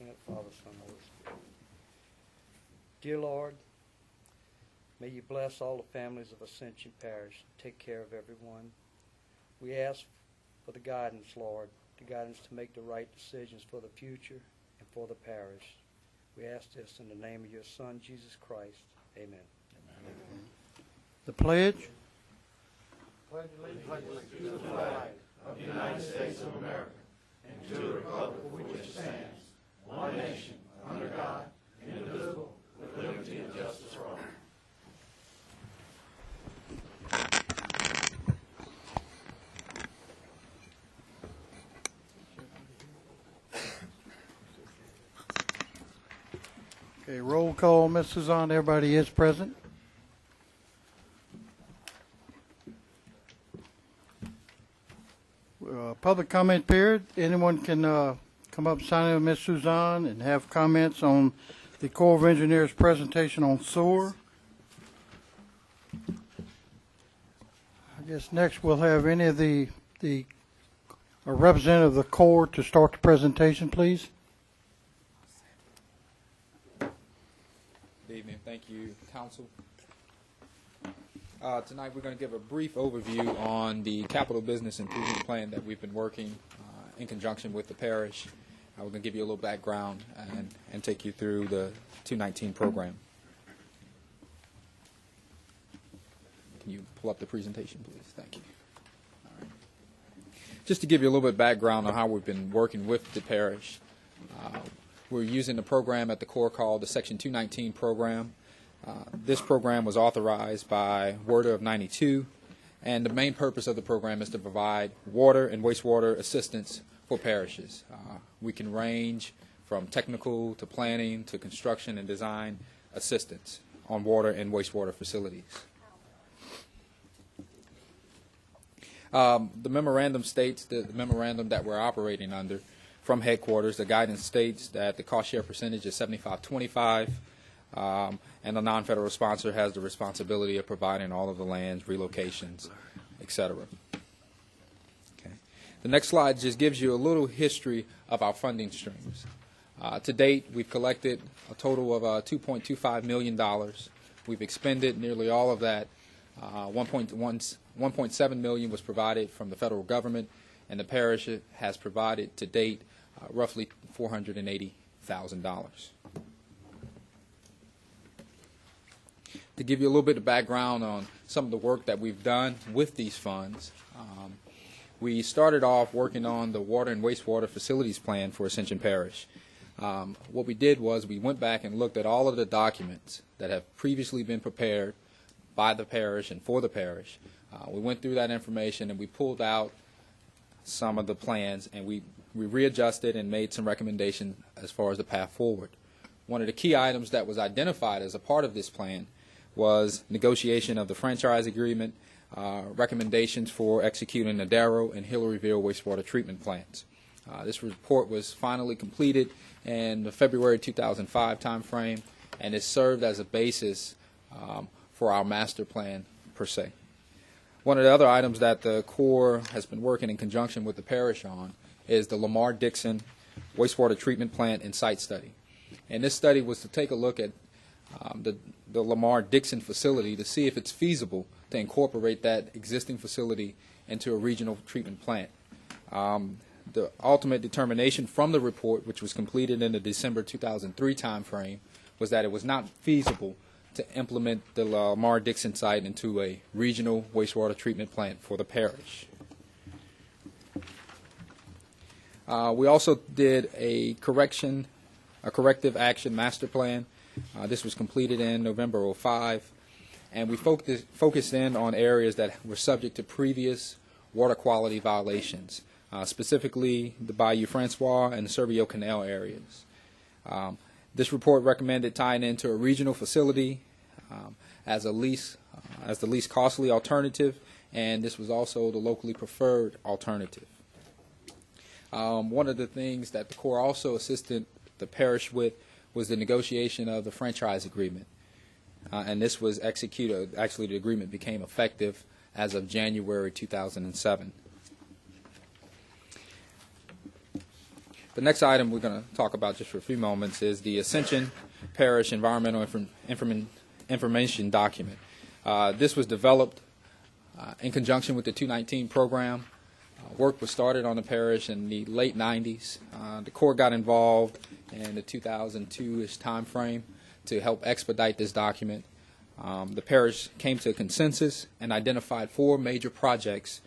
name of the Father, Son, and Holy Spirit. Dear Lord, may you bless all the families of Ascension Parish. Take care of everyone. We ask for the guidance, Lord, the guidance to make the right decisions for the future and for the parish. We ask this in the name of your Son, Jesus Christ. Amen. Amen. The pledge. Pledge allegiance to the flag of the United States of America and to the republic for which it stands, one nation, under God, indivisible, with liberty and justice for all. Okay, roll call, Ms. Suzanne. Everybody is present. Public comment period. Anyone can come up and sign in with Ms. Suzanne and have comments on the Corps of Engineers presentation on sewer. I guess next we'll have any of a representative of the Corps to start the presentation, please. Good evening. Thank you, Council. Tonight we're going to give a brief overview on the capital business improvement plan that we've been working in conjunction with the parish. We're going to give you a little background and take you through the 219 program. Can you pull up the presentation, please? Thank you. All right. Just to give you a little bit of background on how we've been working with the parish, we're using the program at the Corps called the Section 219 program. This program was authorized by Order of 92, and the main purpose of the program is to provide water and wastewater assistance for parishes. We can range from technical to planning to construction and design assistance on water and wastewater facilities. The memorandum states, the memorandum that we're operating under from headquarters, the guidance states that the cost share percentage is 75-25. And the non-federal sponsor has the responsibility of providing all of the lands, relocations, etc. Okay. The next slide just gives you a little history of our funding streams. To date, we've collected a total of $2.25 million. We've expended nearly all of that. $1.7 million was provided from the federal government, and the parish has provided to date roughly $480,000. To give you a little bit of background on some of the work that we've done with these funds, we started off working on the water and wastewater facilities plan for Ascension Parish. What we did was we went back and looked at all of the documents that have previously been prepared by the parish and for the parish. We went through that information and we pulled out some of the plans, and we readjusted and made some recommendations as far as the path forward. One of the key items that was identified as a part of this plan was negotiation of the franchise agreement, recommendations for executing the Darrow and Hillaryville wastewater treatment plants. This report was finally completed in the February 2005 timeframe, and it served as a basis for our master plan per se. One of the other items that the Corps has been working in conjunction with the parish on is the Lamar-Dixon wastewater treatment plant and site study. And this study was to take a look at the Lamar-Dixon facility to see if it's feasible to incorporate that existing facility into a regional treatment plant. The ultimate determination from the report, which was completed in the December 2003 timeframe, was that it was not feasible to implement the Lamar-Dixon site into a regional wastewater treatment plant for the parish. We also did a corrective action master plan. This was completed in November 2005, and we focused in on areas that were subject to previous water quality violations, specifically the Bayou Francois and the Serbio Canal areas. This report recommended tying into a regional facility as the least costly alternative, and this was also the locally preferred alternative. One of the things that the Corps also assisted the parish with was the negotiation of the franchise agreement. And this was executed. Actually, the agreement became effective as of January 2007. The next item we're going to talk about just for a few moments is the Ascension Parish Environmental Information Document. This was developed in conjunction with the 219 program. Work was started on the parish in the late 90s. The Corps got involved in the 2002-ish time frame to help expedite this document. The parish came to a consensus and identified 4 major projects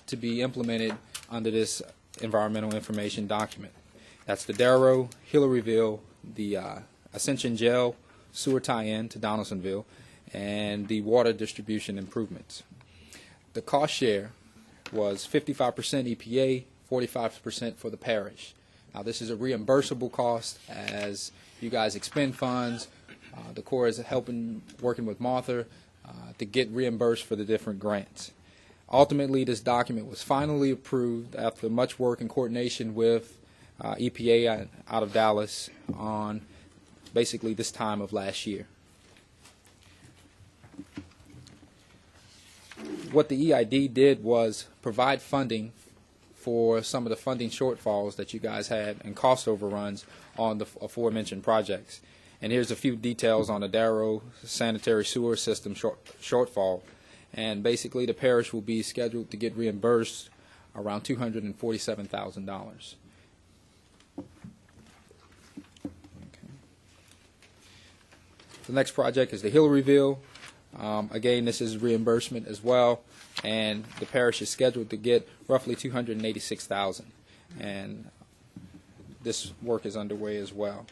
to be implemented under this environmental information document. That's the Darrow, Hillaryville, the Ascension Jail sewer tie-in to Donaldsonville, and the water distribution improvements. The cost share was 55% EPA, 45% for the parish. Now, this is a reimbursable cost as you guys expend funds. The Corps is working with Martha to get reimbursed for the different grants. Ultimately, this document was finally approved after much work and coordination with EPA out of Dallas on basically this time of last year. What the EID did was provide funding for some of the funding shortfalls that you guys had and cost overruns on the aforementioned projects. And here's a few details on the Darrow sanitary sewer system shortfall. And basically, the parish will be scheduled to get reimbursed around $247,000. The next project is the Hillaryville. Again, this is reimbursement as well, and the parish is scheduled to get roughly $286,000, and this work is underway as well.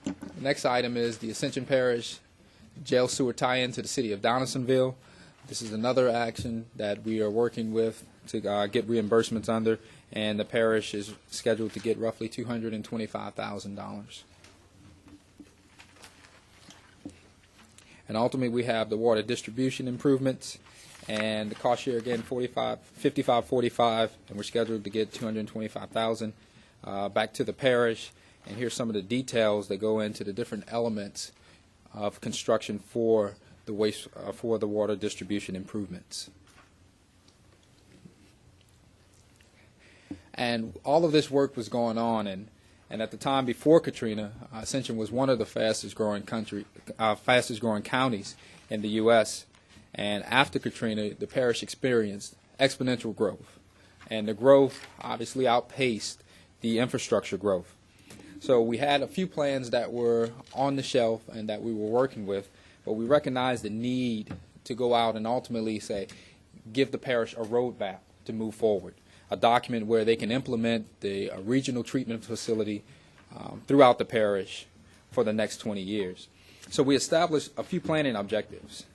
The next item is the Ascension Parish jail sewer tie-in to the city of Donaldsonville. This is another action that we are working with to get reimbursements under, and the parish is scheduled to get roughly $225,000. And ultimately, we have the water distribution improvements, and the cost share again 55-45, and we're scheduled to get $225,000 back to the parish. And here's some of the details that go into the different elements of construction for the water distribution improvements. And all of this work was going on, and at the time before Katrina, Ascension was one of the fastest growing counties in the U.S. And after Katrina, the parish experienced exponential growth, and the growth obviously outpaced the infrastructure growth. So we had a few plans that were on the shelf and that we were working with, but we recognized the need to go out and ultimately say, give the parish a roadmap to move forward, a document where they can implement the regional treatment facility throughout the parish for the next 20 years. So we established a few planning objectives.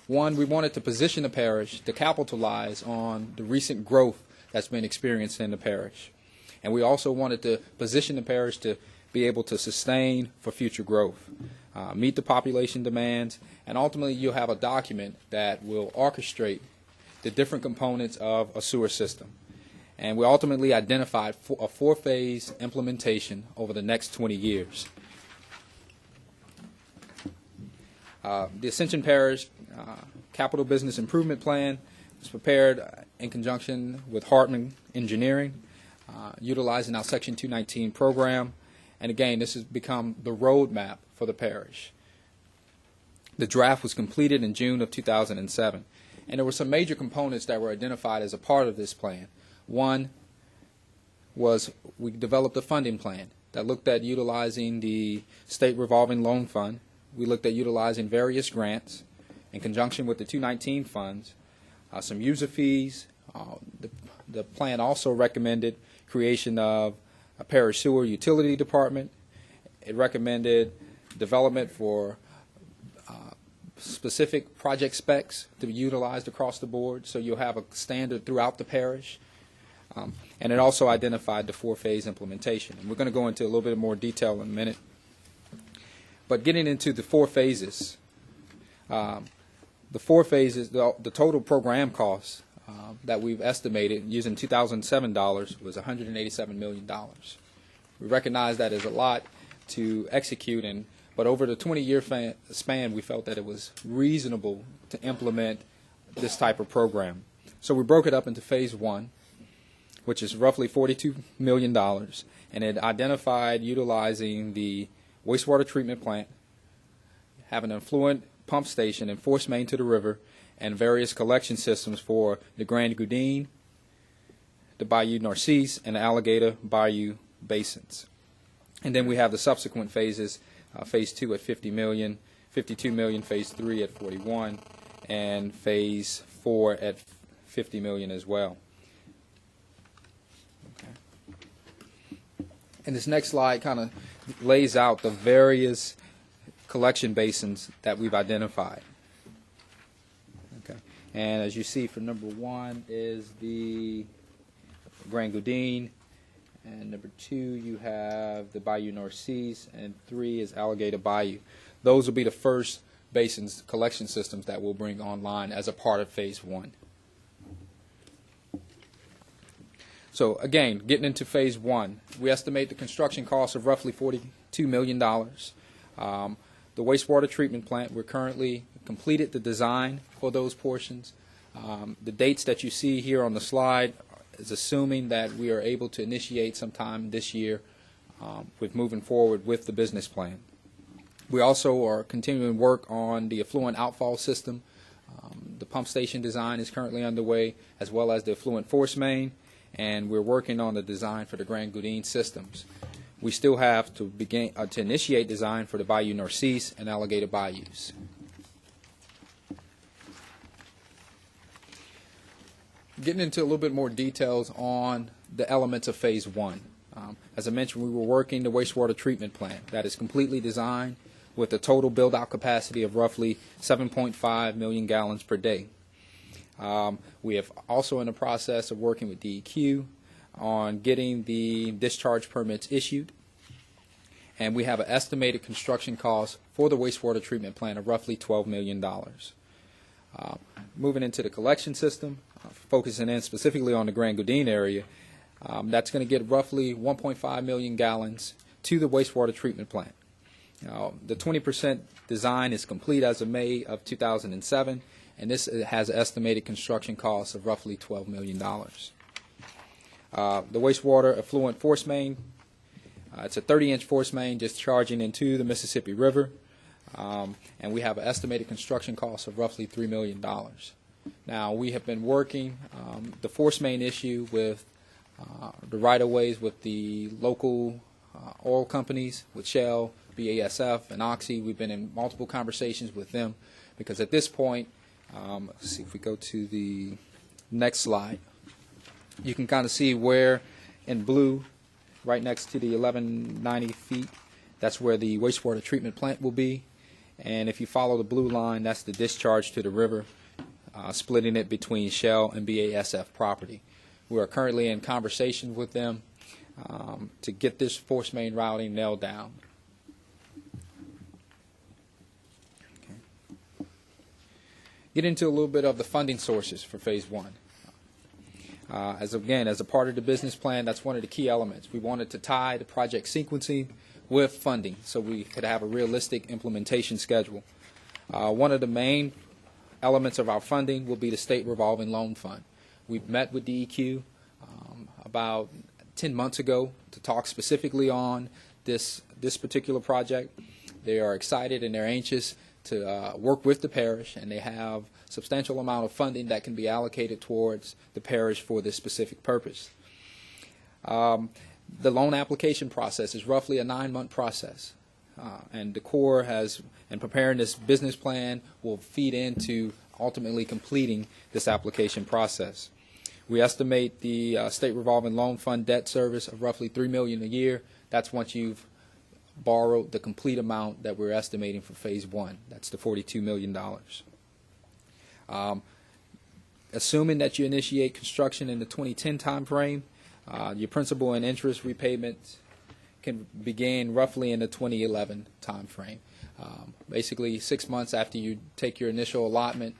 One, we wanted to position the parish to capitalize on the recent growth that's been experienced in the parish. And we also wanted to position the parish to be able to sustain for future growth, meet the population demands, and ultimately you'll have a document that will orchestrate the different components of a sewer system. And we ultimately identified a 4-phase implementation over the next 20 years. The Ascension Parish Capital Business Improvement Plan was prepared in conjunction with Hartman Engineering, utilizing our Section 219 program. And again, this has become the roadmap for the parish. The draft was completed in June of 2007. And there were some major components that were identified as a part of this plan. One was we developed a funding plan that looked at utilizing the state revolving loan fund. We looked at utilizing various grants in conjunction with the 219 funds, some user fees. The plan also recommended creation of a parish sewer utility department. It recommended development for specific project specs to be utilized across the board, so you'll have a standard throughout the parish. And it also identified the 4-phase implementation. And we're going to go into a little bit more detail in a minute. But getting into the 4 phases, the total program cost that we've estimated using 2007 dollars was $187 million. We recognize that is a lot to execute, but over the 20-year span, we felt that it was reasonable to implement this type of program. So we broke it up into phase 1, which is roughly $42 million, and it identified utilizing the wastewater treatment plant, having an effluent pump station and force main to the river, and various collection systems for the Grand Goudin, the Bayou Narcisse, and the Alligator Bayou basins. And then we have the subsequent phases, phase 2 at $50 million, $52 million, phase 3 at $41, and phase 4 at $50 million as well. Okay. And this next slide kind of lays out the various collection basins that we've identified. Okay. And as you see, for number 1 is the Grand Goudin, and number 2 you have the Bayou Narcisse, and 3 is Alligator Bayou. Those will be the first basins, collection systems that we'll bring online as a part of phase 1. So again, getting into phase 1, we estimate the construction cost of roughly $42 million. The wastewater treatment plant, we're currently completed the design for those portions. The dates that you see here on the slide is assuming that we are able to initiate sometime this year with moving forward with the business plan. We also are continuing work on the effluent outfall system. The pump station design is currently underway, as well as the effluent force main, and we're working on the design for the Grand Goudin systems. We still have to begin to initiate design for the Bayou Narcisse and Alligator Bayous. Getting into a little bit more details on the elements of phase 1. As I mentioned, we were working the wastewater treatment plant that is completely designed with a total build-out capacity of roughly 7.5 million gallons per day. We have also in the process of working with DEQ on getting the discharge permits issued, and we have an estimated construction cost for the wastewater treatment plant of roughly $12 million. Moving into the collection system, focusing in specifically on the Grand Goudin area, that's going to get roughly 1.5 million gallons to the wastewater treatment plant. The 20% design is complete as of May of 2007, and this has an estimated construction cost of roughly $12 million. The wastewater effluent force main, it's a 30-inch force main discharging into the Mississippi River, and we have an estimated construction cost of roughly $3 million. Now, we have been working the force main issue with the right-of-ways with the local oil companies, with Shell, BASF, and Oxy. We've been in multiple conversations with them because at this point, let's see if we go to the next slide, you can kind of see where in blue, right next to the 1190 feet, that's where the wastewater treatment plant will be. And if you follow the blue line, that's the discharge to the river, splitting it between Shell and BASF property. We are currently in conversations with them to get this force main routing nailed down. Okay. Get into a little bit of the funding sources for phase 1. As a part of the business plan, that's one of the key elements. We wanted to tie the project sequencing with funding so we could have a realistic implementation schedule. One of the main elements of our funding will be the state revolving loan fund. We've met with DEQ about 10 months ago to talk specifically on this particular project. They are excited and they're anxious to work with the parish, and they have a substantial amount of funding that can be allocated towards the parish for this specific purpose. The loan application process is roughly a 9-month process, and the Corps has, in preparing this business plan, will feed into ultimately completing this application process. We estimate the state revolving loan fund debt service of roughly $3 million a year. That's once you've borrowed the complete amount that we're estimating for phase 1. That's the $42 million. Assuming that you initiate construction in the 2010 time frame, your principal and interest repayments can begin roughly in the 2011 time frame. Basically, 6 months after you take your initial allotment,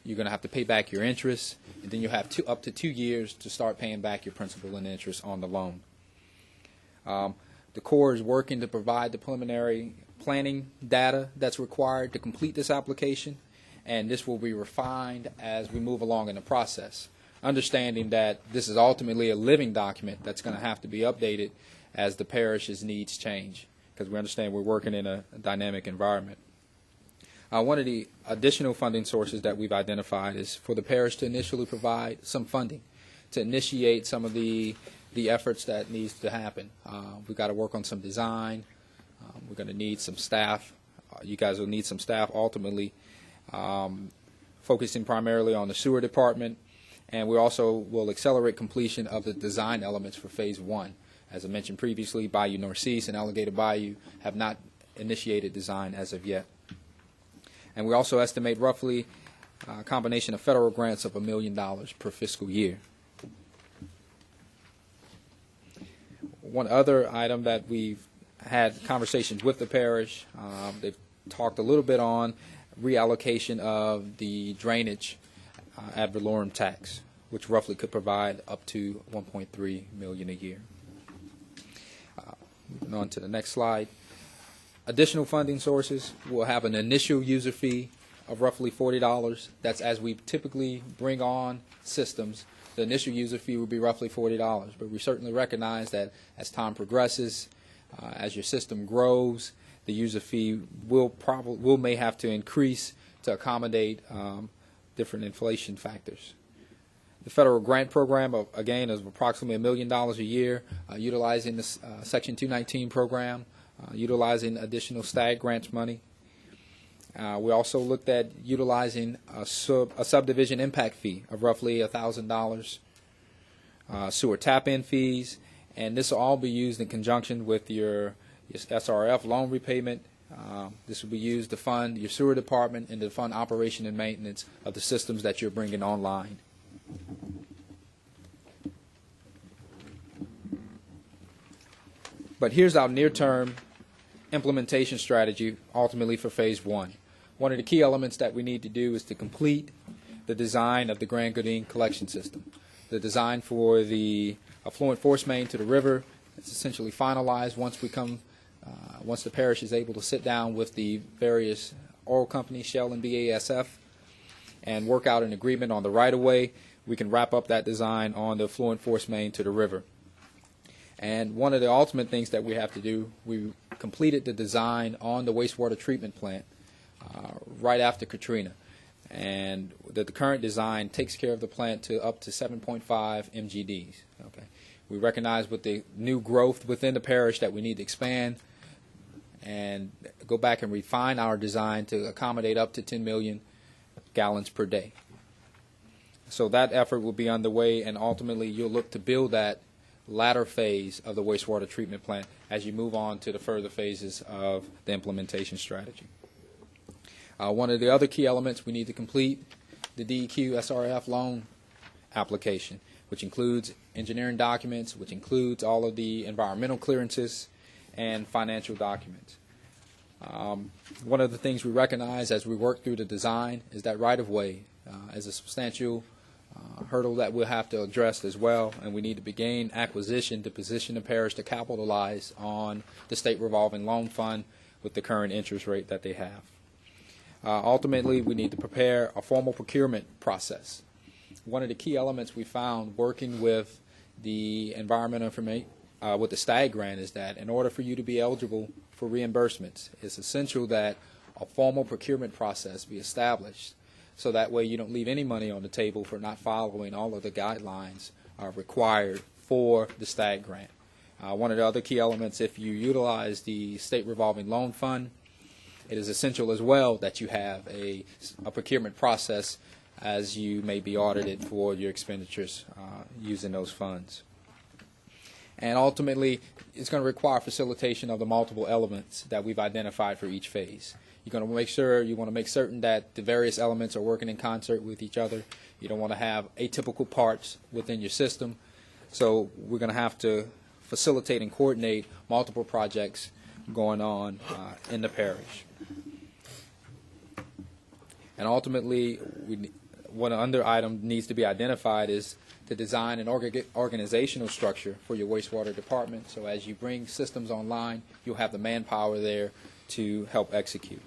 you're going to have to pay back your interest, and then you'll have up to 2 years to start paying back your principal and interest on the loan. The Corps is working to provide the preliminary planning data that's required to complete this application, and this will be refined as we move along in the process. understanding that this is ultimately a living document that's going to have to be updated as the parish's needs change, because we understand we're working in a dynamic environment. One of the additional funding sources that we've identified is for the parish to initially provide some funding to initiate some of the efforts that needs to happen. We've got to work on some design. We're going to need some staff. You guys will need some staff ultimately, focusing primarily on the sewer department, and we also will accelerate completion of the design elements for Phase 1. As I mentioned previously, Bayou Northeast and Alligator Bayou have not initiated design as of yet. And we also estimate roughly a combination of federal grants of $1 million per fiscal year. One other item that we've had conversations with the parish, they've talked a little bit on reallocation of the drainage ad valorem tax, which roughly could provide up to $1.3 million a year. Moving on to the next slide. Additional funding sources will have an initial user fee of roughly $40. That's as we typically bring on systems. The initial user fee will be roughly $40, but we certainly recognize that as time progresses, as your system grows, the user fee may have to increase to accommodate different inflation factors. The federal grant program, again, is approximately $1 million a year, utilizing the Section 219 program, utilizing additional STAG grants money. We also looked at utilizing a subdivision impact fee of roughly $1,000, sewer tap-in fees, and this will all be used in conjunction with your SRF loan repayment. This will be used to fund your sewer department and to fund operation and maintenance of the systems that you're bringing online. But here's our near-term implementation strategy ultimately for Phase 1. One of the key elements that we need to do is to complete the design of the Grand Goudin collection system. The design for the affluent force main to the river is essentially finalized once the parish is able to sit down with the various oil companies, Shell and BASF, and work out an agreement on the right-of-way. We can wrap up that design on the affluent force main to the river. And one of the ultimate things that we have to do, we completed the design on the wastewater treatment plant right after Katrina. And the current design takes care of the plant to up to 7.5 MGDs. Okay. We recognize with the new growth within the parish that we need to expand and go back and refine our design to accommodate up to 10 million gallons per day. So that effort will be underway, and ultimately you'll look to build that latter phase of the wastewater treatment plant as you move on to the further phases of the implementation strategy. One of the other key elements we need to complete the DEQ SRF loan application, which includes engineering documents, which includes all of the environmental clearances and financial documents. One of the things we recognize as we work through the design is that right-of-way is a substantial hurdle that we'll have to address as well, and we need to begin acquisition to position the parish to capitalize on the state revolving loan fund with the current interest rate that they have. Ultimately, we need to prepare a formal procurement process. One of the key elements we found working with the environmental information, with the STAG grant, is that in order for you to be eligible for reimbursements, it's essential that a formal procurement process be established, so that way you don't leave any money on the table for not following all of the guidelines required for the STAG grant. One of the other key elements, if you utilize the state revolving loan fund, it is essential as well that you have a procurement process as you may be audited for your expenditures using those funds. And ultimately, it's going to require facilitation of the multiple elements that we've identified for each phase. You want to make certain that the various elements are working in concert with each other. You don't want to have atypical parts within your system. So we're going to have to facilitate and coordinate multiple projects going on in the parish. And ultimately, one other item needs to be identified is to design an organizational structure for your wastewater department. So as you bring systems online, you'll have the manpower there to help execute.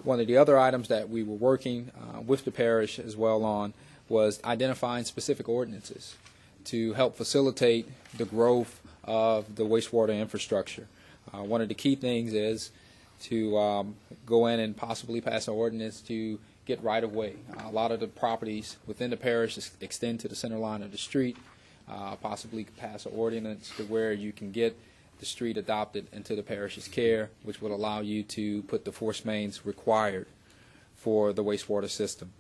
One of the other items that we were working with the parish as well on was identifying specific ordinances to help facilitate the growth of the wastewater infrastructure. One of the key things is to go in and possibly pass an ordinance to get right-of-way. A lot of the properties within the parish extend to the center line of the street. Possibly pass an ordinance to where you can get the street adopted into the parish's care, which would allow you to put the force mains required for the wastewater system.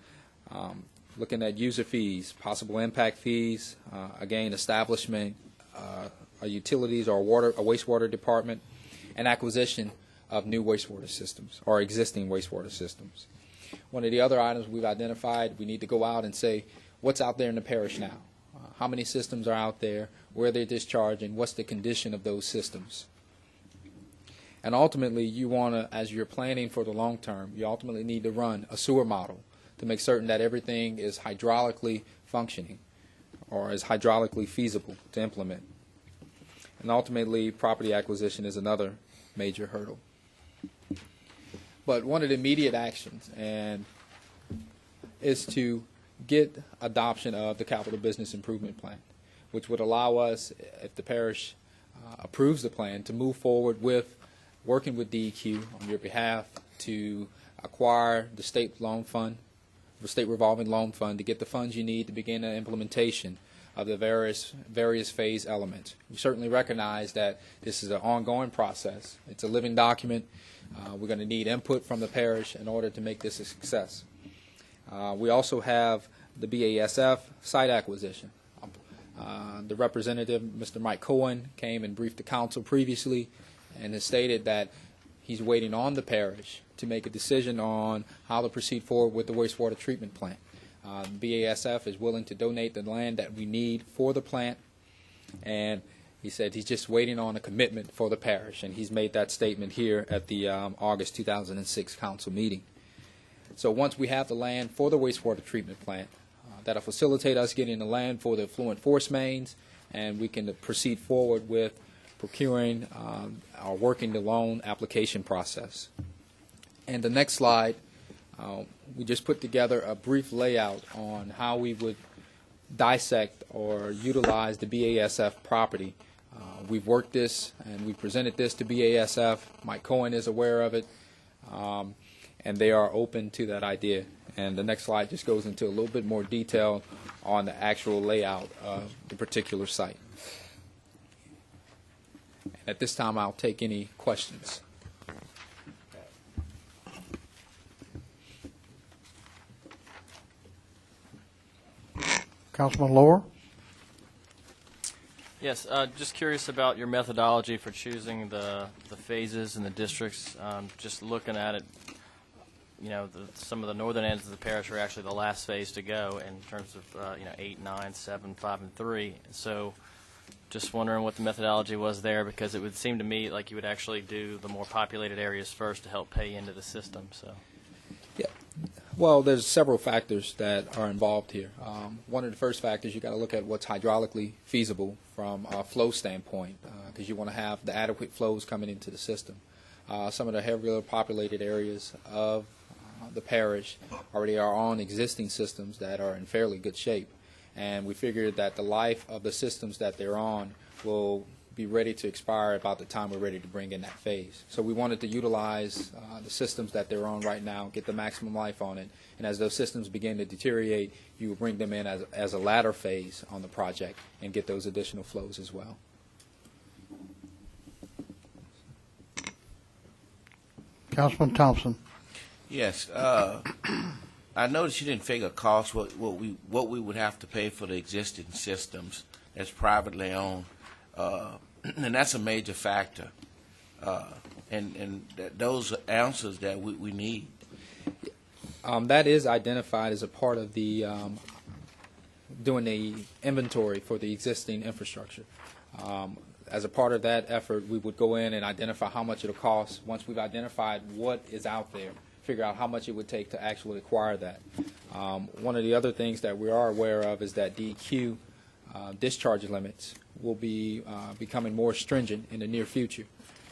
Looking at user fees, possible impact fees, again, establishment, utilities or a wastewater department, and acquisition of new wastewater systems or existing wastewater systems. One of the other items we've identified, we need to go out and say, what's out there in the parish now? How many systems are out there? Where they're discharging? What's the condition of those systems? And ultimately, you want to, as you're planning for the long term, you ultimately need to run a sewer model to make certain that everything is hydraulically functioning or is hydraulically feasible to implement. And ultimately, property acquisition is another major hurdle. But one of the immediate actions is to get adoption of the Capital Business Improvement Plan, which would allow us, if the parish approves the plan, to move forward with working with DEQ on your behalf to acquire the state loan fund, the state revolving loan fund, to get the funds you need to begin the implementation of the various phase elements. We certainly recognize that this is an ongoing process. It's a living document. We're going to need input from the parish in order to make this a success. We also have the BASF site acquisition. The representative, Mr. Mike Cohen, came and briefed the council previously and has stated that he's waiting on the parish to make a decision on how to proceed forward with the wastewater treatment plant. BASF is willing to donate the land that we need for the plant, and he said he's just waiting on a commitment for the parish, and he's made that statement here at the August 2006 council meeting. So once we have the land for the wastewater treatment plant, that'll facilitate us getting the land for the effluent force mains, and we can proceed forward with procuring or working the loan application process. And the next slide, we just put together a brief layout on how we would dissect or utilize the BASF property. We've worked this and we presented this to BASF. Mike Cohen is aware of it, and they are open to that idea. And the next slide just goes into a little bit more detail on the actual layout of the particular site. And at this time, I'll take any questions. Councilman Lower? Yes, just curious about your methodology for choosing the phases and the districts. Just looking at it, you know, some of the northern ends of the parish are actually the last phase to go in terms of 8, 9, 7, 5, and 3. So just wondering what the methodology was there, because it would seem to me like you would actually do the more populated areas first to help pay into the system. So. Yeah. Well, there's several factors that are involved here. One of the first factors, you got to look at what's hydraulically feasible from a flow standpoint, because you want to have the adequate flows coming into the system. Some of the heavily populated areas of the parish already are on existing systems that are in fairly good shape, and we figured that the life of the systems that they're on will be ready to expire about the time we're ready to bring in that phase. So we wanted to utilize the systems that they're on right now, get the maximum life on it, and as those systems begin to deteriorate, you will bring them in as a latter phase on the project and get those additional flows as well. Councilman Thompson? Yes. I noticed you didn't figure cost, what we would have to pay for the existing systems that's privately owned. And that's a major factor. And those are answers that we need. That is identified as a part of the doing the inventory for the existing infrastructure. As a part of that effort, we would go in and identify how much it'll cost. Once we've identified what is out there, figure out how much it would take to actually acquire that. One of the other things that we are aware of is that DEQ discharge limits will be becoming more stringent in the near future.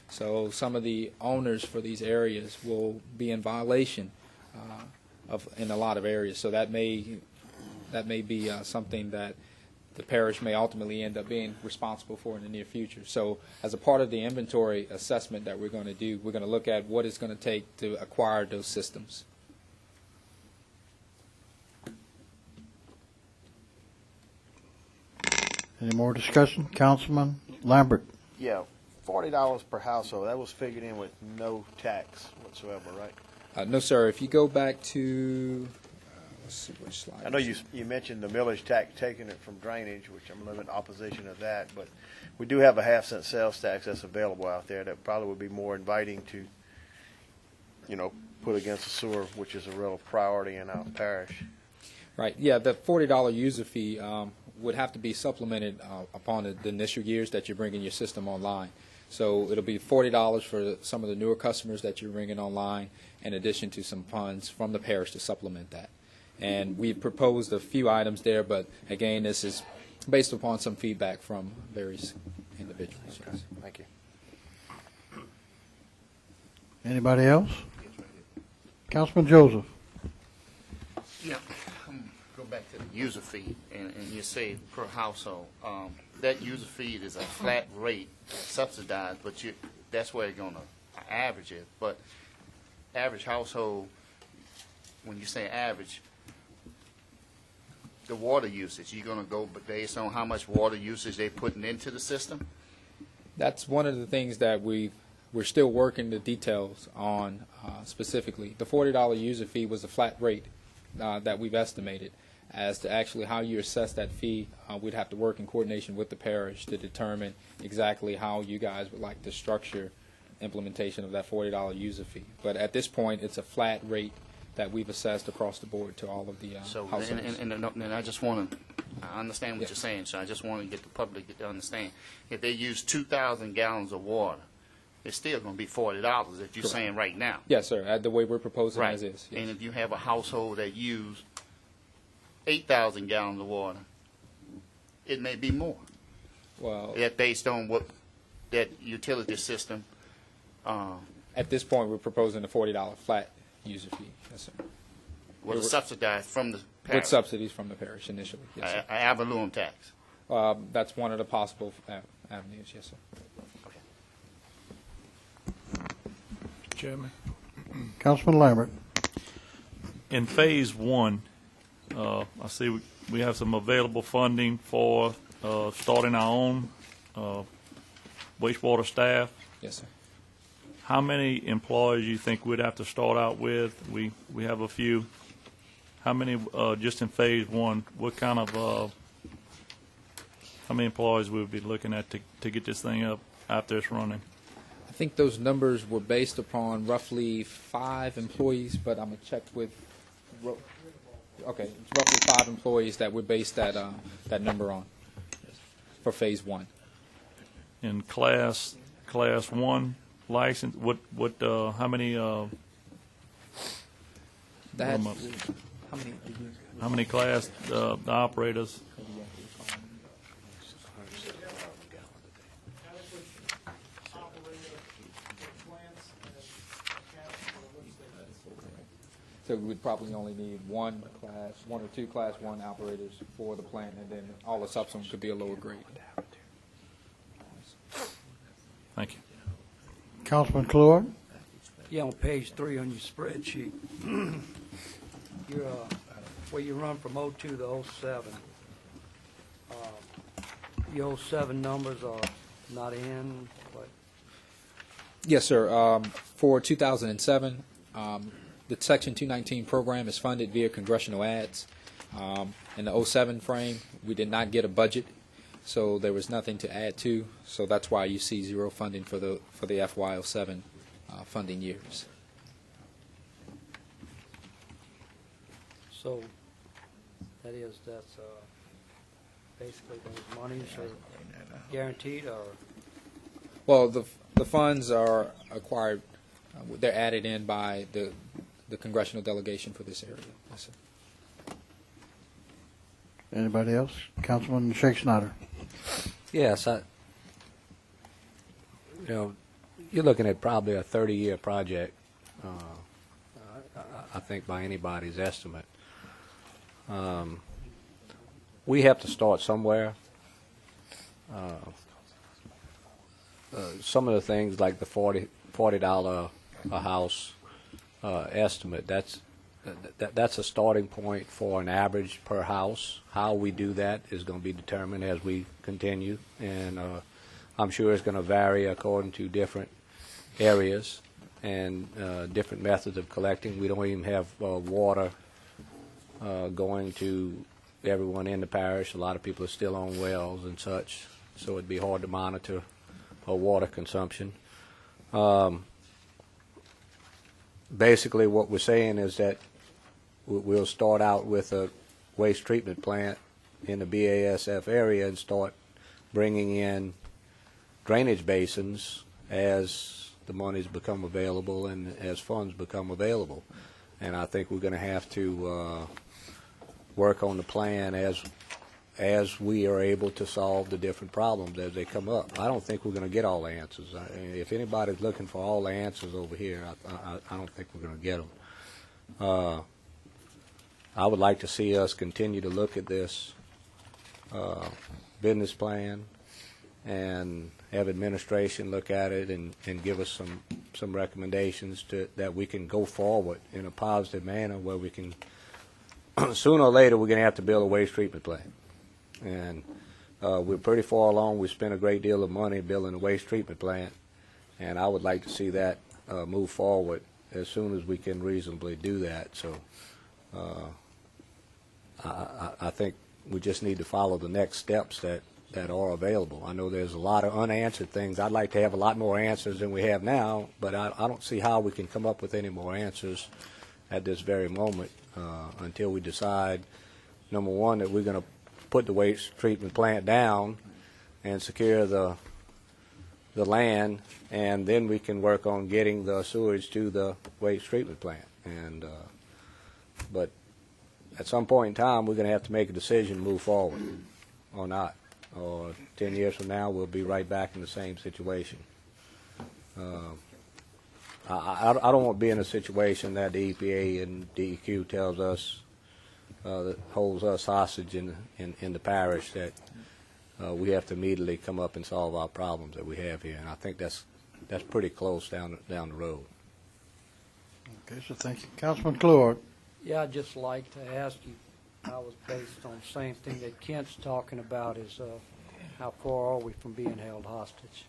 So some of the owners for these areas will be in violation in a lot of areas. So that may be something that the parish may ultimately end up being responsible for in the near future. So as a part of the inventory assessment that we're going to do, we're going to look at what it's going to take to acquire those systems. Any more discussion? Councilman Lambert? Yeah, $40 per household, that was figured in with no tax whatsoever, right? No, sir. If you go back to, let's see which slide. I know you mentioned the millage tax, taking it from drainage, which I'm a little in opposition of that, but we do have a half-cent sales tax that's available out there that probably would be more inviting to, put against the sewer, which is a real priority in our parish. Right. Yeah, the $40 user fee would have to be supplemented upon the initial years that you're bringing your system online. So it'll be $40 for some of the newer customers that you're bringing online, in addition to some funds from the parish to supplement that. And we've proposed a few items there, but again, this is based upon some feedback from various individuals. Okay. Thank you. Anybody else? Councilman Joseph? Yeah, go back to the user fee, and you say per household. That user fee is a flat rate, subsidized, but that's where you're going to average it. But average household, when you say average, the water usage, you're going to go based on how much water usage they're putting into the system? That's one of the things that we're still working the details on specifically. The $40 user fee was a flat rate that we've estimated. As to actually how you assess that fee, we'd have to work in coordination with the parish to determine exactly how you guys would like to structure implementation of that $40 user fee. But at this point, it's a flat rate that we've assessed across the board to all of the households. And I just want to, I understand what you're saying, so I just want to get the public to understand. If they use 2,000 gallons of water, it's still going to be $40 if you're saying right now. Yes, sir. The way we're proposing Right. as is. Yes. And if you have a household that use 8,000 gallons of water, it may be more. Well, That based on what that utility system. at this point, we're proposing a $40 flat user fee. Yes, sir. Was subsidized from the parish. With subsidies from the parish initially. Yes, sir. A ad valorem tax. That's one of the possible avenues. Yes, sir. Chairman, Councilman Lambert? in phase one, I see we have some available funding for starting our own wastewater staff. Yes, sir. How many employees you think we'd have to start out with? We have a few. How many just in phase one? What kind of how many employees we would be looking at to get this thing up after it's running? I think those numbers were based upon roughly 5 employees, but I'm going to check with. Okay, it's roughly 5 employees that we based that number on for phase one. In class 1 license, how many That, how many class the operators? so we would probably only need 1 or 2 class 1 operators for the plant, and then all the subsequent could be a lower grade. Thank you. Councilman Clure? Yeah, on page 3 on your spreadsheet, where you run from 02 to 07, your 07 numbers are not in, but Yes, sir. For 2007, the Section 219 program is funded via congressional ads. In the 07 frame, we did not get a budget, so there was nothing to add to. So that's why you see 0 funding for the FY07 funding years. so that's basically those monies are guaranteed, or Well, the funds are acquired. They're added in by the congressional delegation for this area. Yes, sir. Anybody else? Councilman Shake Snyder? yes, you're looking at probably a 30-year project, I think, by anybody's estimate. We have to start somewhere. Some of the things like the $40 a house estimate, that's a starting point for an average per house. How we do that is going to be determined as we continue, and I'm sure it's going to vary according to different areas and different methods of collecting. We don't even have water going to everyone in the parish. A lot of people are still on wells and such, so it'd be hard to monitor water consumption. Basically, what we're saying is that we'll start out with a waste treatment plant in the BASF area and start bringing in drainage basins as the monies become available and as funds become available. And I think we're going to have to work on the plan as we are able to solve the different problems as they come up. I don't think we're going to get all the answers. If anybody's looking for all the answers over here, I don't think we're going to get them. I would like to see us continue to look at this business plan and have administration look at it and give us some recommendations that we can go forward in a positive manner where we can, sooner or later, we're going to have to build a waste treatment plant. And we're pretty far along. We spent a great deal of money building a waste treatment plant, and I would like to see that move forward as soon as we can reasonably do that. So I think we just need to follow the next steps that are available. I know there's a lot of unanswered things. I'd like to have a lot more answers than we have now, but I don't see how we can come up with any more answers at this very moment until we decide, number one, that we're going to put the waste treatment plant down and secure the land, and then we can work on getting the sewage to the waste treatment plant. And but at some point in time, we're going to have to make a decision to move forward or not. Or 10 years from now, we'll be right back in the same situation. I don't want to be in a situation that the EPA and DEQ tells us that holds us hostage in the parish, that we have to immediately come up and solve our problems that we have here. And I think that's pretty close down the road. Okay, so thank you. Councilman Clark. Yeah, I'd just like to ask you, I was based on the same thing that Kent's talking about, is how far are we from being held hostage?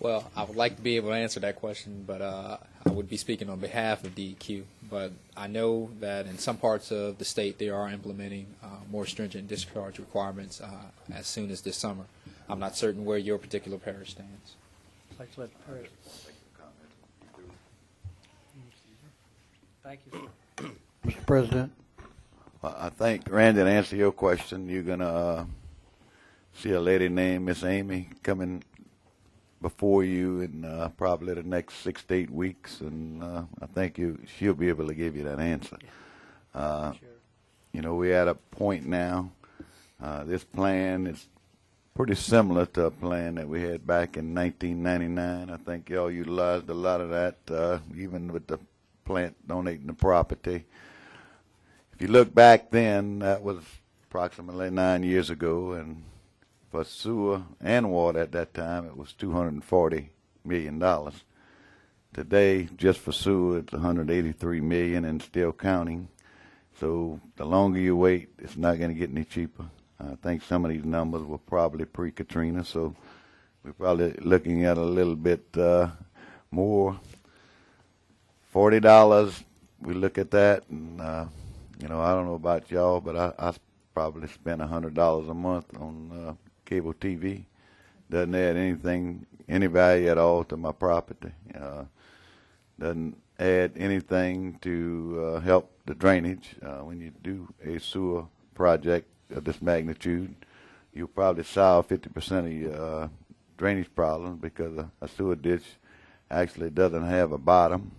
Well, I would like to be able to answer that question, but I would be speaking on behalf of DEQ. But I know that in some parts of the state they are implementing more stringent discharge requirements as soon as this summer. I'm not certain where your particular parish stands. I'd like to let the parish. Thank you, sir. Mr. President. Well, I think, Randy, to answer your question, you're going to see a lady named Miss Amy coming before you in probably the next 6 to 8 weeks, and I think she'll be able to give you that answer. Sure. You know, we're at a point now. This plan is pretty similar to a plan that we had back in 1999. I think y'all utilized a lot of that, even with the plant donating the property. If you look back then, that was approximately 9 years ago, and for sewer and water at that time, it was $240 million. Today, just for sewer, it's $183 million and still counting. So the longer you wait, it's not going to get any cheaper. I think some of these numbers were probably pre-Katrina, so we're probably looking at a little bit more. $40, we look at that, and you know, I don't know about y'all, but I probably spend $100 a month on cable TV. Doesn't add any value at all to my property. Doesn't add anything to help the drainage. When you do a sewer project of this magnitude, you'll probably solve 50% of your drainage problems, because a sewer ditch actually doesn't have a bottom.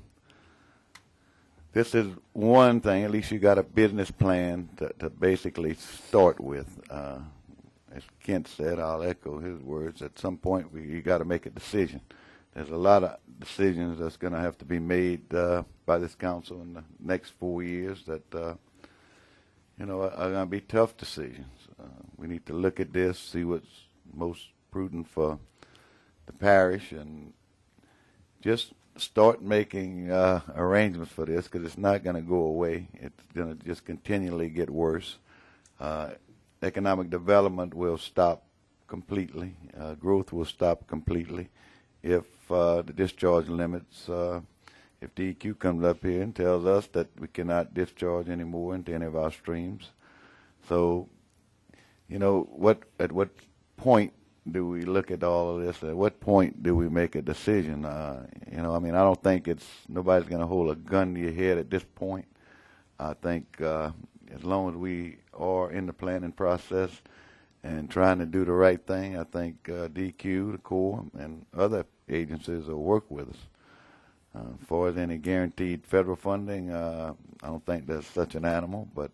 This is one thing. At least you got a business plan to basically start with. as Kent said, I'll echo his words. At some point, you got to make a decision. There's a lot of decisions that's going to have to be made by this council in the next 4 years that are going to be tough decisions. We need to look at this, see what's most prudent for the parish, and just start making arrangements for this, because it's not going to go away. It's going to just continually get worse. Economic development will stop completely. Growth will stop completely if the discharge limits, if DEQ comes up here and tells us that we cannot discharge anymore into any of our streams. So, at what point do we look at all of this? At what point do we make a decision? I don't think nobody's going to hold a gun to your head at this point. I think as long as we are in the planning process and trying to do the right thing, I think DQ, the Corps, and other agencies will work with us. As far as any guaranteed federal funding, I don't think there's such an animal, but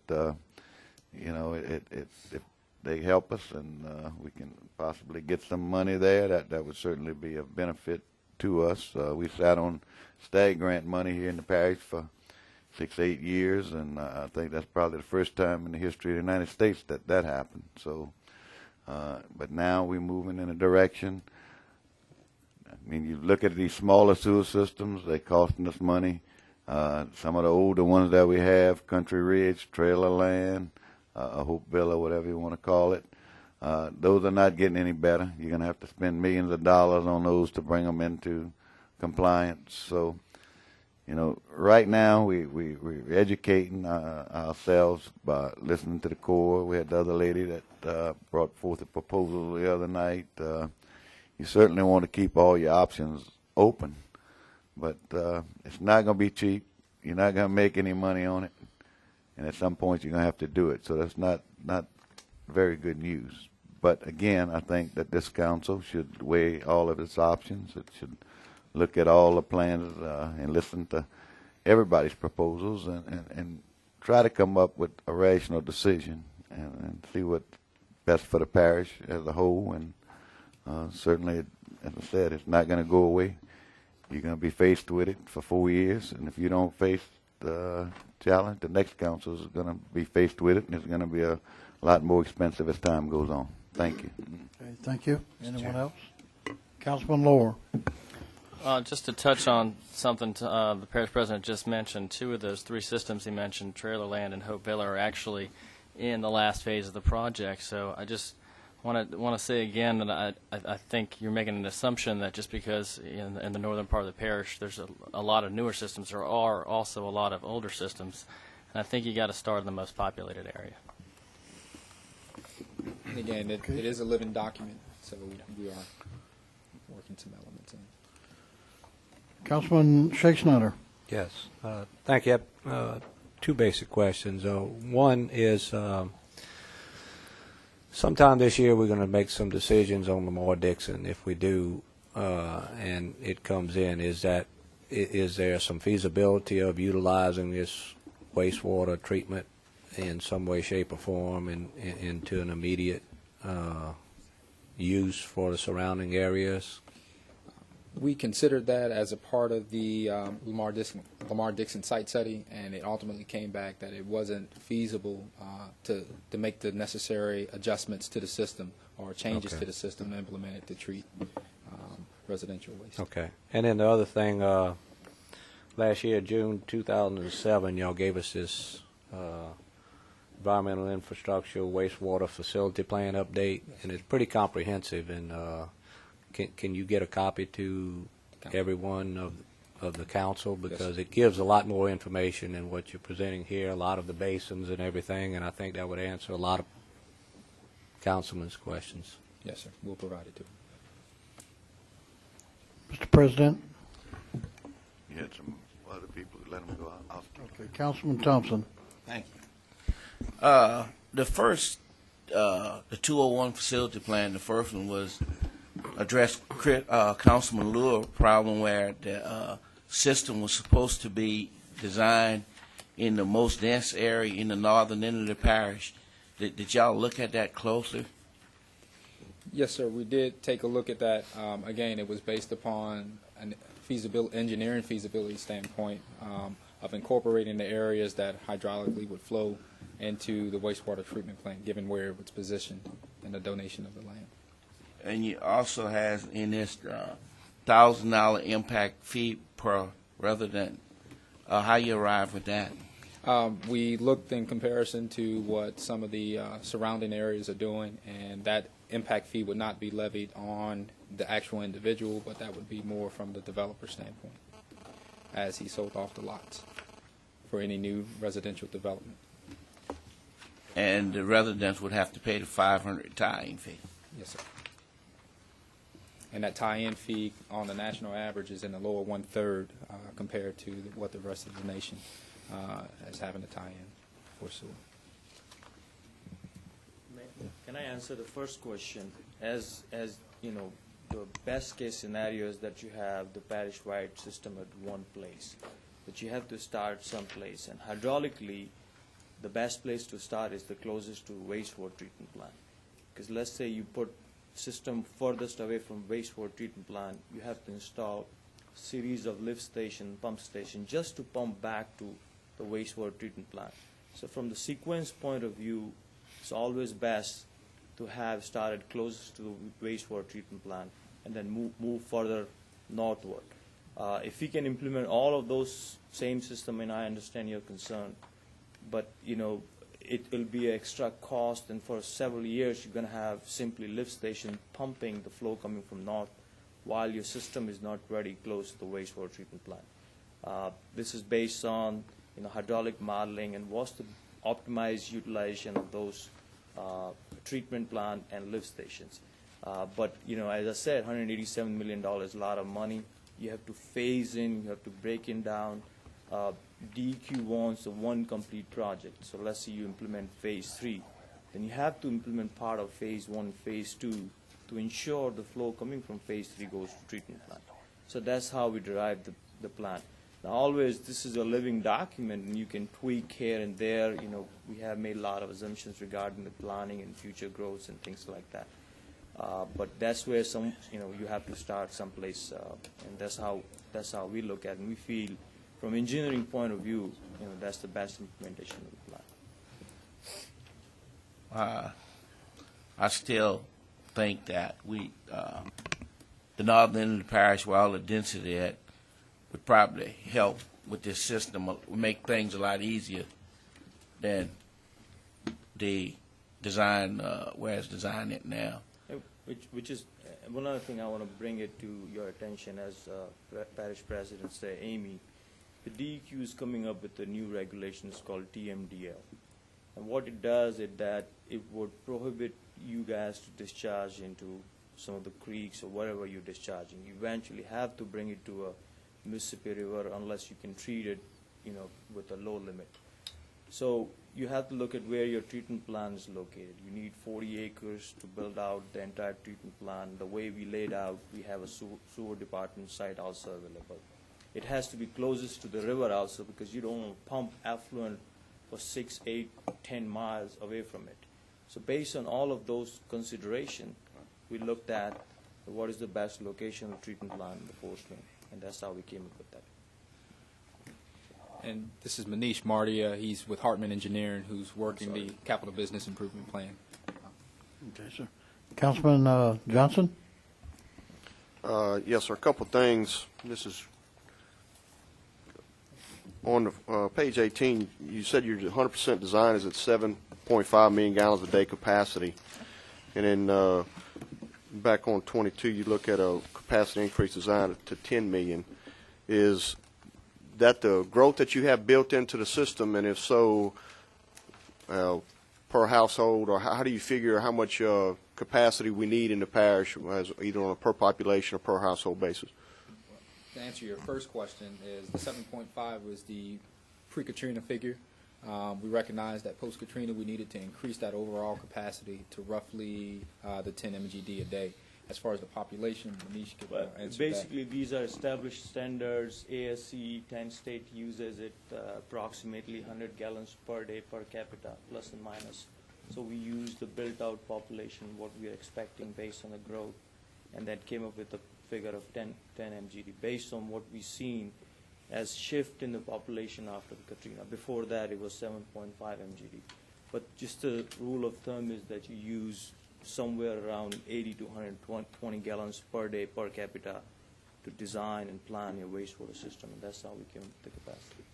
if they help us and we can possibly get some money there, that would certainly be a benefit to us. We sat on STAG grant money here in the parish for 6-8 years, and I think that's probably the first time in the history of the United States that happened. So, but now we're moving in a direction. I mean, you look at these smaller sewer systems, they're costing us money. Some of the older ones that we have, Country Ridge, Trailer Land, Hope Villa, whatever you want to call it, those are not getting any better. You're going to have to spend millions of dollars on those to bring them into compliance. So, right now we're educating ourselves by listening to the Corps. We had the other lady that brought forth a proposal the other night. You certainly want to keep all your options open, but it's not going to be cheap. You're not going to make any money on it, and at some point you're going to have to do it. So that's not very good news. But again, I think that this council should weigh all of its options. It should look at all the plans and listen to everybody's proposals and try to come up with a rational decision and see what's best for the parish as a whole. And certainly, as I said, it's not going to go away. You're going to be faced with it for 4 years, and if you don't face the challenge, the next council is going to be faced with it, and it's going to be a lot more expensive as time goes on. Thank you. Okay, thank you. Anyone else? Councilman Lohr. Just to touch on something the parish president just mentioned, 2 of those 3 systems he mentioned, Trailer Land and Hope Villa, are actually in the last phase of the project. So I just want to say again that I think you're making an assumption that just because in the northern part of the parish there's a lot of newer systems, there are also a lot of older systems, and I think you got to start in the most populated area. And again, it is a living document, so we are working some elements in. Councilman Shakespeare. Yes. Thank you. 2 basic questions. One is sometime this year we're going to make some decisions on Lamar-Dixon. If we do, and it comes in, is there some feasibility of utilizing this wastewater treatment in some way, shape, or form into an immediate use for the surrounding areas? We considered that as a part of the Lamar-Dixon site study, and it ultimately came back that it wasn't feasible to make the necessary adjustments to the system or changes to the system implemented to treat residential waste. Okay. And then the other thing, last year, June 2007, y'all gave us this environmental infrastructure wastewater facility plan update, and it's pretty comprehensive. And can you get a copy to everyone of the council, because it gives a lot more information than what you're presenting here, a lot of the basins and everything, and I think that would answer a lot of councilmen's questions. Yes, sir. We'll provide it to them. Mr. President. You had some other people. Let them go. Okay, Councilman Thompson. Thank you. The first, the 201 facility plan, the first one was address Councilman Lure problem where the system was supposed to be designed in the most dense area in the northern end of the parish. Did y'all look at that closely? Yes, sir. We did take a look at that. Again, it was based upon an engineering feasibility standpoint of incorporating the areas that hydraulically would flow into the wastewater treatment plant, given where it was positioned in the donation of the land. And you also has in this $1,000 impact fee per resident. How you arrive with that? We looked in comparison to what some of the surrounding areas are doing, and that impact fee would not be levied on the actual individual, but that would be more from the developer standpoint, as he sold off the lots for any new residential development. And the residents would have to pay the $500 tie-in fee. Yes, sir. And that tie-in fee on the national average is in the lower one-third compared to what the rest of the nation is having to tie in for sewer. Can I answer the first question? As you know, the best case scenario is that you have the parish-wide system at one place, but you have to start someplace. And hydraulically, the best place to start is the closest to wastewater treatment plant. Because let's say you put system furthest away from wastewater treatment plant, you have to install series of lift station, pump station, just to pump back to the wastewater treatment plant. So from the sequence point of view, it's always best to have started closest to the wastewater treatment plant and then move further northward. If we can implement all of those same system, and I understand your concern, but you know, it will be an extra cost, and for several years you're going to have simply lift station pumping the flow coming from north while your system is not ready close to the wastewater treatment plant. This is based on hydraulic modeling and what's the optimized utilization of those treatment plant and lift stations. But as I said, $187 million is a lot of money. You have to phase in, you have to break it down. DEQ wants a one complete project. So let's say you implement phase 3. Then you have to implement part of phase 1, phase 2 to ensure the flow coming from phase 3 goes to treatment plant. So that's how we derive the plan. Now always this is a living document and you can tweak here and there. We have made a lot of assumptions regarding the planning and future growth and things like that. But that's where you have to start someplace, and that's how we look at it. And we feel from engineering point of view, that's the best implementation of the plan. I still think that the northern end of the parish, with all the density at, would probably help with this system, would make things a lot easier than the design, where it's designed it now. Which is one other thing I want to bring it to your attention as Parish President say, Amy. The DEQ is coming up with a new regulations called TMDL. And what it does is that it would prohibit you guys to discharge into some of the creeks or whatever you're discharging. You eventually have to bring it to a Mississippi River unless you can treat it, with a low limit. So you have to look at where your treatment plant is located. You need 40 acres to build out the entire treatment plant. The way we laid out, we have a sewer department site also available. It has to be closest to the river also because you don't want to pump affluent for 6, 8, 10 miles away from it. So based on all of those considerations, we looked at what is the best location of treatment plant in the forest ring, and that's how we came up with that. And this is Manish Mardia. He's with Hartman Engineering, who's working the capital business improvement plan. Okay, sir. Councilman Johnson? Yes, sir. A couple things. This is on page 18. You said your 100% design is at 7.5 million gallons a day capacity, and then back on 22, you look at a capacity increase design to 10 million. Is that the growth that you have built into the system, and if so, per household, or how do you figure how much capacity we need in the parish, as either on a per population or per household basis? To answer your first question, is the 7.5 was the pre-Katrina figure. We recognized that post-Katrina we needed to increase that overall capacity to roughly the 10 MGD a day. As far as the population, Manish could answer basically, these are established standards. ASC 10 state uses it approximately 100 gallons per day per capita, plus and minus. So we used the built-out population, what we are expecting based on the growth, and then came up with a figure of 10 MGD based on what we seen as shift in the population after the Katrina. Before that, it was 7.5 MGD. But just the rule of thumb is that you use somewhere around 80 to 120 gallons per day per capita to design and plan your wastewater system, and that's how we came up with the capacity.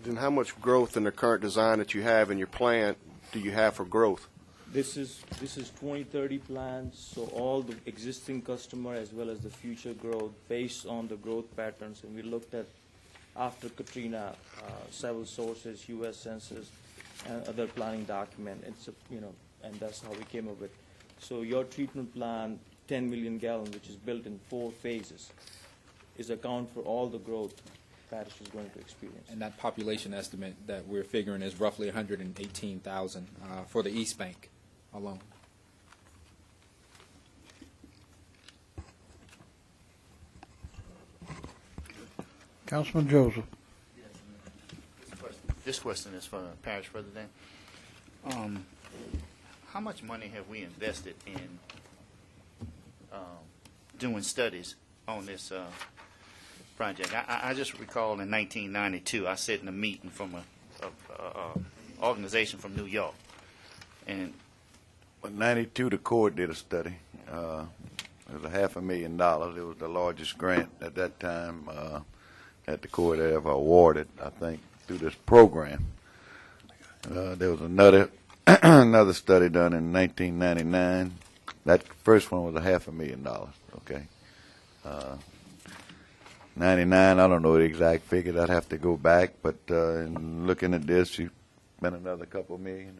Then how much growth in the current design that you have in your plant do you have for growth? This is 2030 plans, so all the existing customer as well as the future growth based on the growth patterns. And we looked at after Katrina, several sources, U.S. Census, and other planning document. It's and that's how we came up with. So your treatment plan, 10 million gallons, which is built in 4 phases, is account for all the growth Parish is going to experience. And that population estimate that we're figuring is roughly 118,000 for the East Bank alone. Councilman Joseph. This question is for the parish president. How much money have we invested in doing studies on this project? I just recall in 1992, I sat in a meeting from a organization from New York, and In 92, the Corps did a study. It was $500,000. It was the largest grant at that time that the Corps had ever awarded, I think, through this program. There was another another study done in 1999. That first one was $500,000. Okay. 99, I don't know the exact figure. I'd have to go back, but in looking at this, you spent another couple million.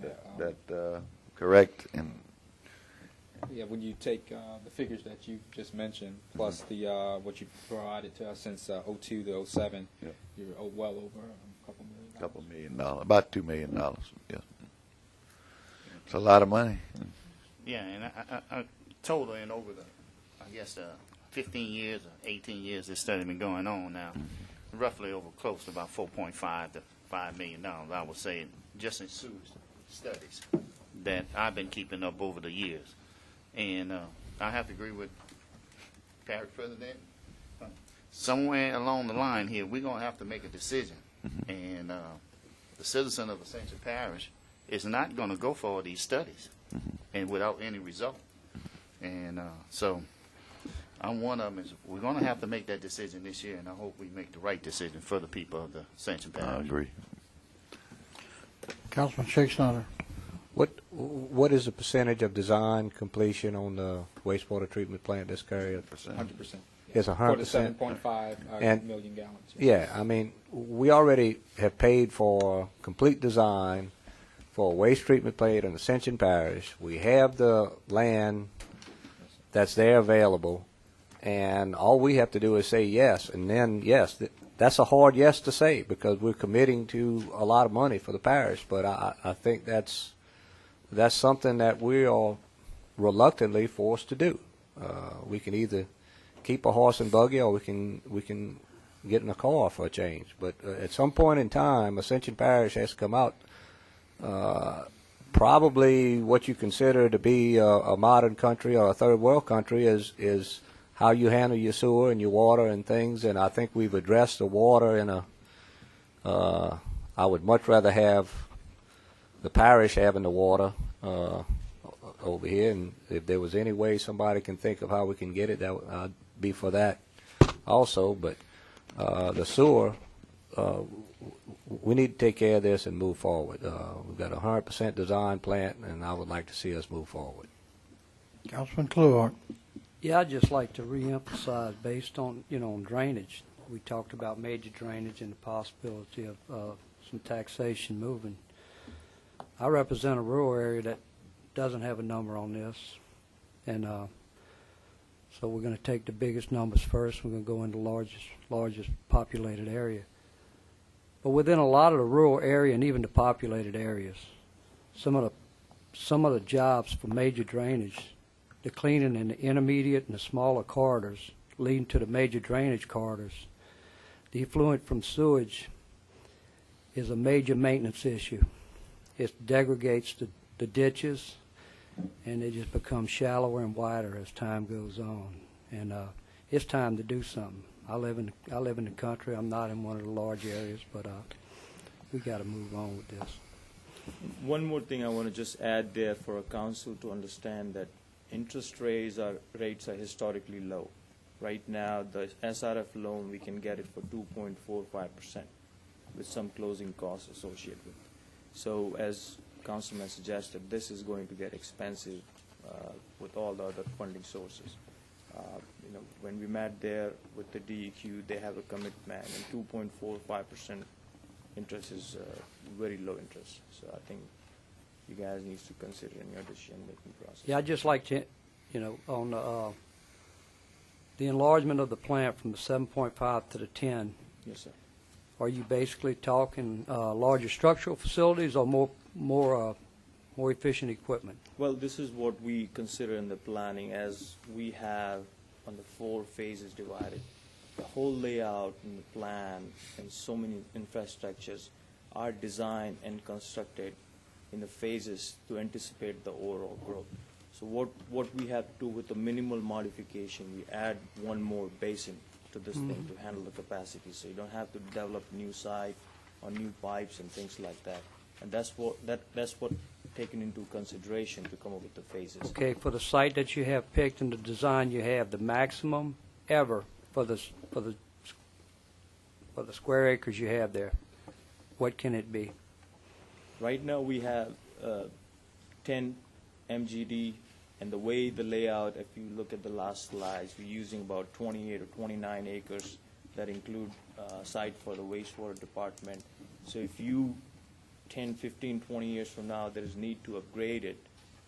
Is that correct? And Yeah, when you take the figures that you just mentioned, plus the what you provided to us since 02 to 07, Yeah. you're well over a couple million. couple $1 million, about $2 million. Yeah, it's a lot of money. yeah, and I told her in over the, I guess, 15 years or 18 years this study been going on now, roughly over close to about 4.5 to $5 million, I would say, just in sewage studies that I've been keeping up over the years. And I have to agree with Parish President. Somewhere along the line here, we're going to have to make a decision. And the citizen of Ascension Parish is not going to go for all these studies and without any result. And so I'm one of them. Is we're going to have to make that decision this year, and I hope we make the right decision for the people of the Ascension I Parish. agree. Councilman Shakespeare. What is the percentage of design completion on the wastewater treatment plant this carrier? 100%. It's 100%. For the 7.5 And- million gallons. Yeah, I mean, we already have paid for complete design for a waste treatment plant in Ascension Parish. We have the land that's there available, and all we have to do is say yes, and then yes, that's a hard yes to say because we're committing to a lot of money for the parish, but I think that's something that we are reluctantly forced to do. We can either keep a horse and buggy, or we can get in a car for a change. But at some point in time, Ascension Parish has to come out. Probably what you consider to be a modern country or a third world country is how you handle your sewer and your water and things. And I think we've addressed the water in a. I would much rather have the parish having the water over here, and if there was any way somebody can think of how we can get it, I'd be for that also. But the sewer, we need to take care of this and move forward. We've got a 100% design plant, and I would like to see us move forward. Councilman Kluart. Yeah, I'd just like to reemphasize, based on, on drainage. We talked about major drainage and the possibility of some taxation moving. I represent a rural area that doesn't have a number on this, and so we're going to take the biggest numbers first. We're going to go into largest populated area. But within a lot of the rural area and even the populated areas, some of the jobs for major drainage, the cleaning in the intermediate and the smaller corridors leading to the major drainage corridors, the effluent from sewage is a major maintenance issue. it degrades the ditches, and they just become shallower and wider as time goes on. And it's time to do something. I live in the country. I'm not in one of the large areas, but we got to move on with this. One more thing I want to just add there for a council to understand that interest rates are historically low. Right now, the SRF loan, we can get it for 2.45% with some closing costs associated with it. So as Councilman suggested, this is going to get expensive with all the other funding sources. When we met there with the DEQ, they have a commitment, and 2.45% interest is very low interest. So I think you guys need to consider in your decision-making process. Yeah, I'd just like to, on the enlargement of the plant from the 7.5 to the 10. Yes, sir. Are you basically talking larger structural facilities or more efficient equipment? Well, this is what we consider in the planning, as we have on the 4 phases divided. The whole layout and the plan and so many infrastructures are designed and constructed in the phases to anticipate the overall growth. So what we have to do with the minimal modification, we add one more basin to this thing to handle the capacity. So you don't have to develop new site or new pipes and things like that. And that's what taken into consideration to come up with the phases. Okay, for the site that you have picked and the design you have, the maximum ever for the square acres you have there, what can it be? Right now we have 10 MGD, and the way the layout, if you look at the last slides, we're using about 28 or 29 acres that include site for the wastewater department. So if you 10, 15, 20 years from now there is need to upgrade it,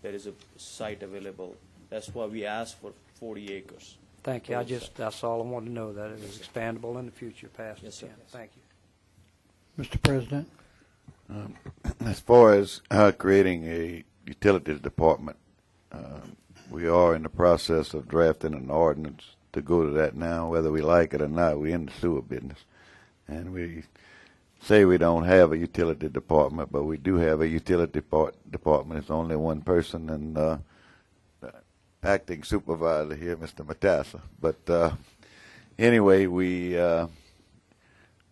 there is a site available. That's why we asked for 40 acres. Thank you. That's all I wanted to know, that it was expandable in the future past Yes, the 10. sir. Thank you. Mr. President? As far as creating a utilities department, we are in the process of drafting an ordinance to go to that now. Whether we like it or not, we're in the sewer business. And we say we don't have a utility department, but we do have a utility department. It's only one person, and acting supervisor here, Mr. Matassa. But anyway,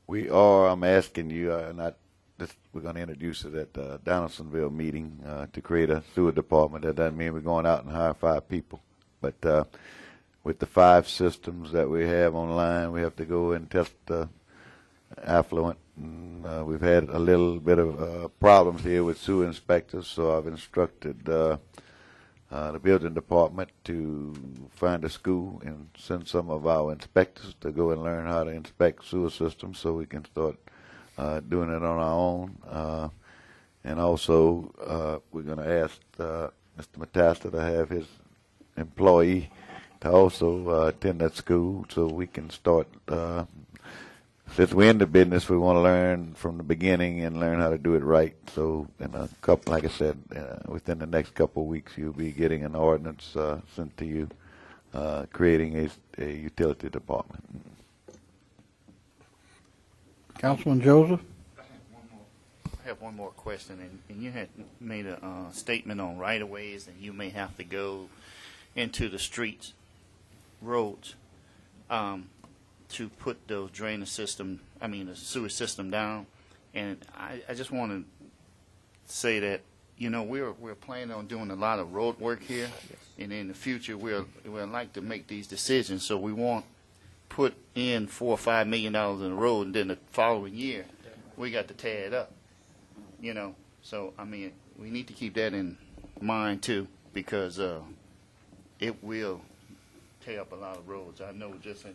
I'm asking you, we're going to introduce it at the Donaldsonville meeting to create a sewer department. That doesn't mean we're going out and hire 5 people. But with the 5 systems that we have online, we have to go and test the affluent. And, we've had a little bit of problems here with sewer inspectors, so I've instructed the building department to find a school and send some of our inspectors to go and learn how to inspect sewer systems so we can start doing it on our own. And also, we're going to ask Mr. Matasta to have his employee to also attend that school so we can start. Since we're in the business, we want to learn from the beginning and learn how to do it right. So, in a couple, like I said, within the next couple of weeks, you'll be getting an ordinance sent to you, creating a utility department. Councilman Joseph? I have one more question, and you had made a statement on right-of-ways, and you may have to go into the streets, roads, to put those drainage system, the sewer system down. And I just want to say that, we're planning on doing a lot of road work here, and in the future we'll like to make these decisions. So we won't put in $4 or $5 million in the road, and then the following year we got to tear it up. So we need to keep that in mind too, because it will tear up a lot of roads. I know just in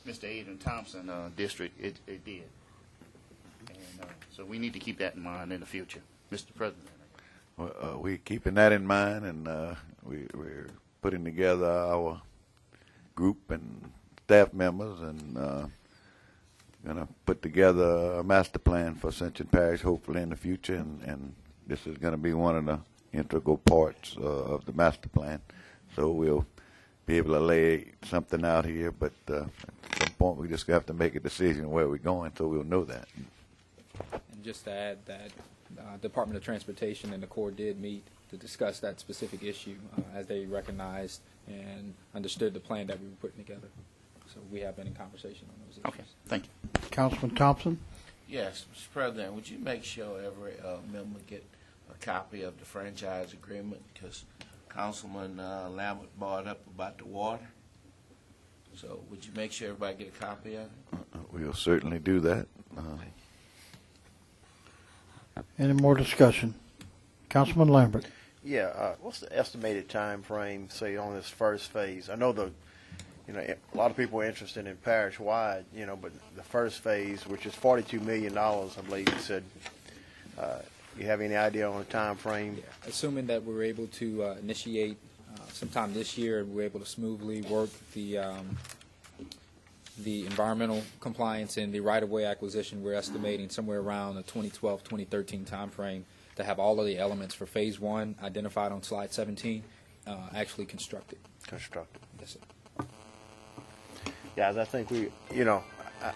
Mr. Adrian Thompson district, it did. And so we need to keep that in mind in the future. Mr. President. Well, we're keeping that in mind, and we're putting together our group and staff members, and going to put together a master plan for Ascension Parish, hopefully in the future, and this is going to be one of the integral parts of the master plan. So we'll be able to lay something out here, but at some point we just have to make a decision where we're going, so we'll know that. And Just to add that Department of Transportation and the Corps did meet to discuss that specific issue as they recognized and understood the plan that we were putting together. So we have been in conversation on those issues. Okay, thank you. Councilman Thompson? Yes, Mr. President, would you make sure every member get a copy of the franchise agreement? Because Councilman Lambert brought up about the water. So would you make sure everybody get a copy of it? We'll certainly do that. Any more discussion? Councilman Lambert? Yeah, what's the estimated time frame, say, on this first phase? I know a lot of people are interested in parish-wide, but the first phase, which is $42 million, I believe you said, you have any idea on the time frame? Yeah. Assuming that we're able to initiate sometime this year, and we're able to smoothly work the environmental compliance and the right-of-way acquisition, we're estimating somewhere around the 2012-2013 timeframe to have all of the elements for Phase 1 identified on Slide 17 actually constructed. Constructed. Yes, sir. Yeah, I think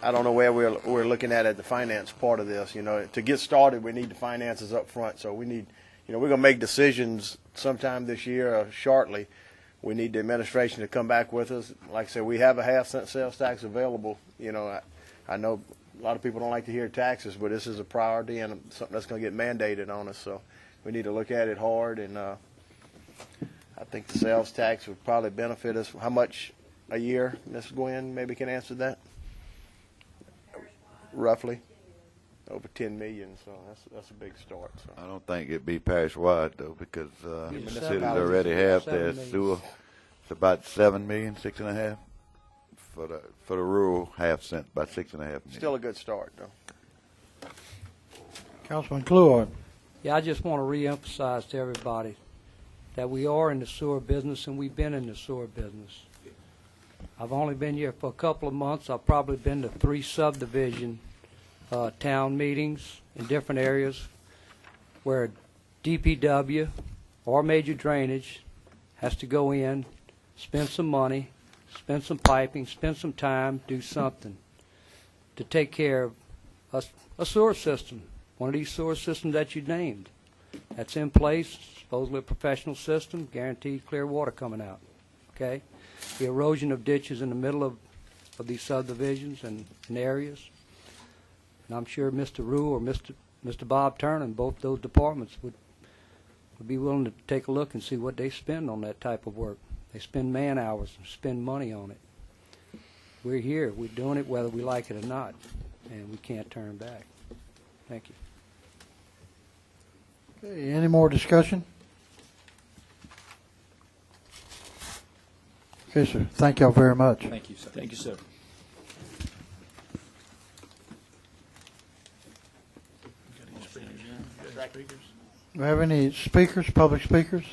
I don't know where we're looking at the finance part of this. To get started, we need the finances up front. So we need, we're going to make decisions sometime this year or shortly. We need the administration to come back with us. Like I said, we have a half-cent sales tax available. I know a lot of people don't like to hear taxes, but this is a priority and something that's going to get mandated on us. So we need to look at it hard. And I think the sales tax would probably benefit us. How much a year? Ms. Gwen maybe can answer that. Roughly over 10 million, so that's a big start. So. I don't think it'd be parish-wide, though, because the cities $7 already have their 7 million. sewer. It's about 7 million, 6.5. For the rural half-cent, about 6.5 million. Still a good start, though. Councilman Kluwer? Yeah, I just want to reemphasize to everybody that we are in the sewer business, and we've been in the sewer business. I've only been here for a couple of months. I've probably been to 3 subdivision town meetings in different areas where DPW or major drainage has to go in, spend some money, spend some piping, spend some time, do something to take care of a sewer system, one of these sewer systems that you named. That's in place, supposedly a professional system, guaranteed clear water coming out. Okay? The erosion of ditches in the middle of these subdivisions and areas. And I'm sure Mr. Rue or Mr. Bob Turner, both those departments would be willing to take a look and see what they spend on that type of work. They spend man hours and spend money on it. We're here. We're doing it whether we like it or not, and we can't turn back. Thank you. Okay, any more discussion? Okay, sir. Thank y'all very much. Thank you, sir. Thank you, sir. Do we have any speakers, public speakers?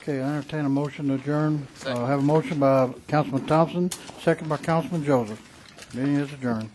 Okay, I entertain a motion to adjourn. I have a motion by Councilman Thompson, second by Councilman Joseph. Meeting is adjourned.